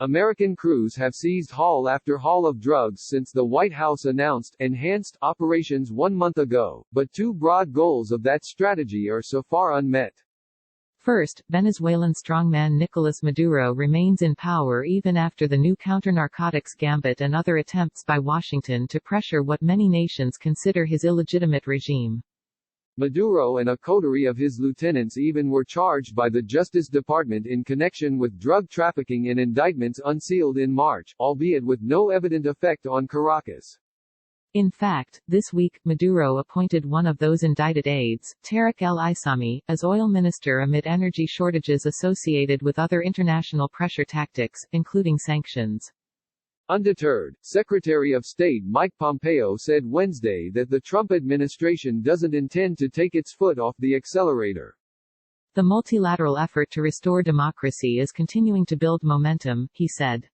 American crews have seized haul after haul of drugs since the White House announced enhanced operations 1 month ago, but two broad goals of that strategy are so far unmet. First, Venezuelan strongman Nicolas Maduro remains in power even after the new counter-narcotics gambit and other attempts by Washington to pressure what many nations consider his illegitimate regime. Maduro and a coterie of his lieutenants even were charged by the Justice Department in connection with drug trafficking in indictments unsealed in March, albeit with no evident effect on Caracas. In fact, this week, Maduro appointed one of those indicted aides, Tariq el-Aissami, as oil minister amid energy shortages associated with other international pressure tactics, including sanctions. Undeterred, Secretary of State Mike Pompeo said Wednesday that the Trump administration doesn't intend to take its foot off the accelerator. The multilateral effort to restore democracy is continuing to build momentum, he said.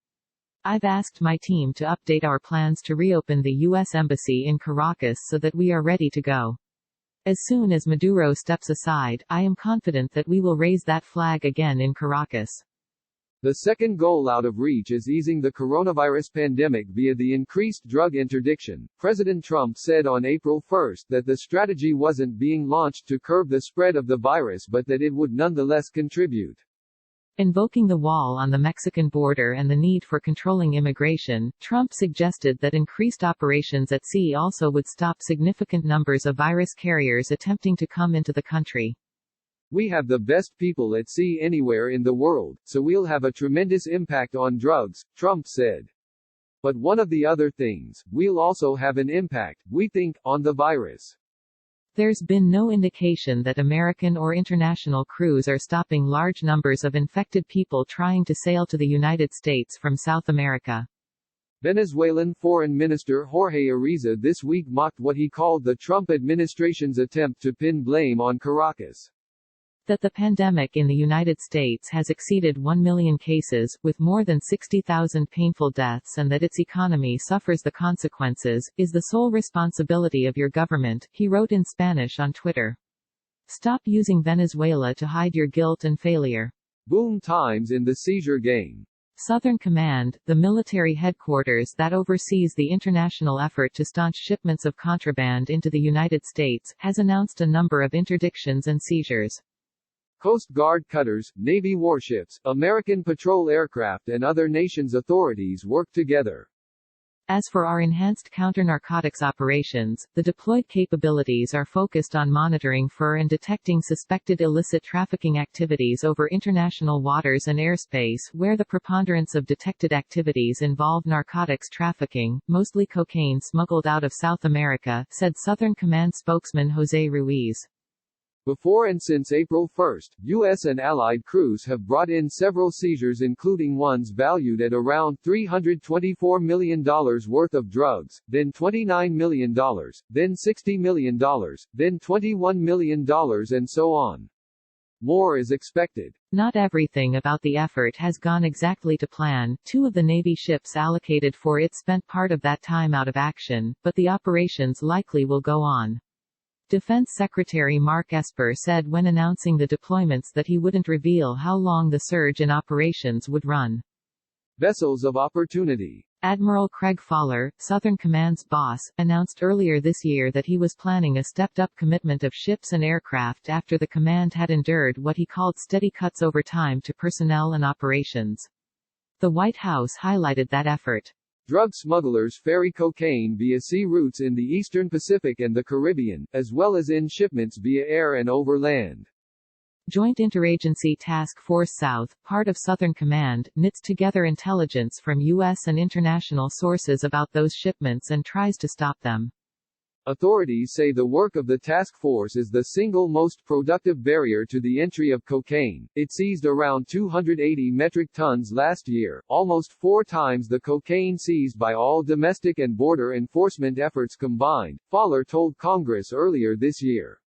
I've asked my team to update our plans to reopen the U.S. Embassy in Caracas so that we are ready to go. As soon as Maduro steps aside, I am confident that we will raise that flag again in Caracas. The second goal out of reach is easing the coronavirus pandemic via the increased drug interdiction. President Trump said on April 1 that the strategy wasn't being launched to curb the spread of the virus but that it would nonetheless contribute. Invoking the wall on the Mexican border and the need for controlling immigration, Trump suggested that increased operations at sea also would stop significant numbers of virus carriers attempting to come into the country. We have the best people at sea anywhere in the world, so we'll have a tremendous impact on drugs, Trump said. But one of the other things, we'll also have an impact, we think, on the virus. There's been no indication that American or international crews are stopping large numbers of infected people trying to sail to the United States from South America. Venezuelan Foreign Minister Jorge Arreza this week mocked what he called the Trump administration's attempt to pin blame on Caracas. That the pandemic in the United States has exceeded 1 million cases, with more than 60,000 painful deaths, and that its economy suffers the consequences, is the sole responsibility of your government, he wrote in Spanish on Twitter. Stop using Venezuela to hide your guilt and failure. Boom times in the seizure game. Southern Command, the military headquarters that oversees the international effort to staunch shipments of contraband into the United States, has announced a number of interdictions and seizures. Coast Guard cutters, Navy warships, American patrol aircraft and other nations' authorities work together. As for our enhanced counter-narcotics operations, the deployed capabilities are focused on monitoring for and detecting suspected illicit trafficking activities over international waters and airspace where the preponderance of detected activities involve narcotics trafficking, mostly cocaine smuggled out of South America, said Southern Command spokesman José Ruiz. Before and since April 1, U.S. and allied crews have brought in several seizures, including ones valued at around $324 million worth of drugs, then $29 million, then $60 million, then $21 million and so on. More is expected. Not everything about the effort has gone exactly to plan. 2 of the Navy ships allocated for it spent part of that time out of action, but the operations likely will go on. Defense Secretary Mark Esper said when announcing the deployments that he wouldn't reveal how long the surge in operations would run. Vessels of opportunity. Admiral Craig Fowler, Southern Command's boss, announced earlier this year that he was planning a stepped-up commitment of ships and aircraft after the command had endured what he called steady cuts over time to personnel and operations. The White House highlighted that effort. Drug smugglers ferry cocaine via sea routes in the eastern Pacific and the Caribbean, as well as in shipments via air and over land. Joint Interagency Task Force South, part of Southern Command, knits together intelligence from U.S. and international sources about those shipments and tries to stop them. Authorities say the work of the task force is the single most productive barrier to the entry of cocaine. It seized around 280 metric tons last year, almost 4 times the cocaine seized by all domestic and border enforcement efforts combined, Fowler told Congress earlier this year.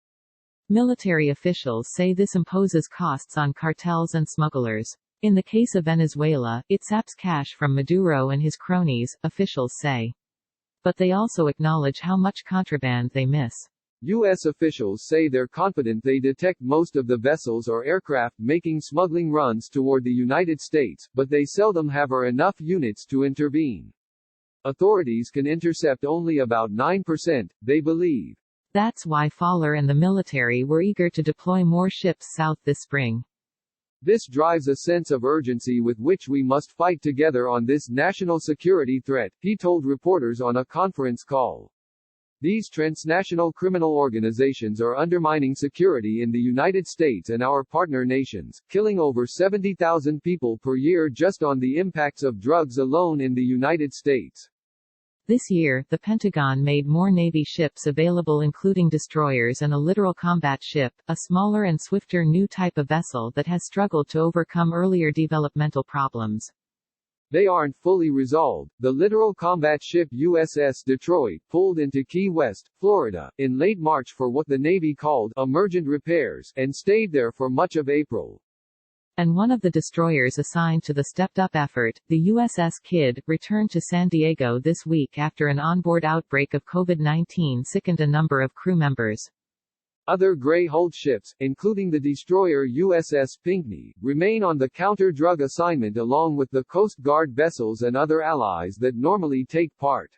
Military officials say this imposes costs on cartels and smugglers. In the case of Venezuela, it saps cash from Maduro and his cronies, officials say. But they also acknowledge how much contraband they miss. U.S. officials say they're confident they detect most of the vessels or aircraft making smuggling runs toward the United States, but they seldom have enough units to intervene. Authorities can intercept only about 9%, they believe. That's why Fowler and the military were eager to deploy more ships south this spring. This drives a sense of urgency with which we must fight together on this national security threat, he told reporters on a conference call. These transnational criminal organizations are undermining security in the United States and our partner nations, killing over 70,000 people per year just on the impacts of drugs alone in the United States. This year, the Pentagon made more Navy ships available, including destroyers and a littoral combat ship, a smaller and swifter new type of vessel that has struggled to overcome earlier developmental problems. They aren't fully resolved. The littoral combat ship USS Detroit pulled into Key West, Florida, in late March for what the Navy called emergent repairs, and stayed there for much of April. And one of the destroyers assigned to the stepped-up effort, the USS Kidd, returned to San Diego this week after an onboard outbreak of COVID-19 sickened a number of crew members. Other gray-hulled ships, including the destroyer USS Pinckney, remain on the counter-drug assignment along with the Coast Guard vessels and other allies that normally take part.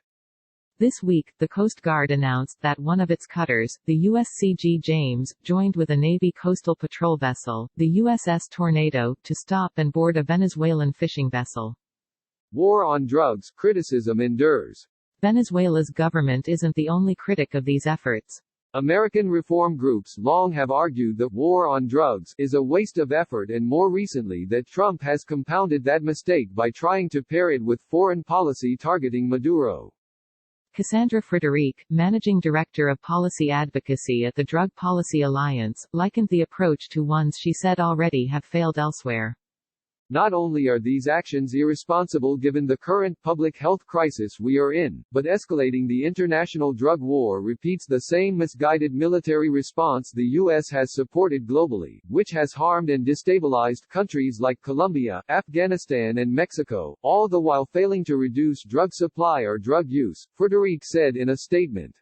This week, the Coast Guard announced that one of its cutters, the USCG James, joined with a Navy coastal patrol vessel, the USS Tornado, to stop and board a Venezuelan fishing vessel. War on drugs, criticism endures. Venezuela's government isn't the only critic of these efforts. American reform groups long have argued that war on drugs is a waste of effort, and more recently that Trump has compounded that mistake by trying to pair it with foreign policy targeting Maduro. Cassandra Frederique, managing director of policy advocacy at the Drug Policy Alliance, likened the approach to ones she said already have failed elsewhere. Not only are these actions irresponsible given the current public health crisis we are in, but escalating the international drug war repeats the same misguided military response the U.S. has supported globally, which has harmed and destabilized countries like Colombia, Afghanistan and Mexico, all the while failing to reduce drug supply or drug use, Frederique said in a statement.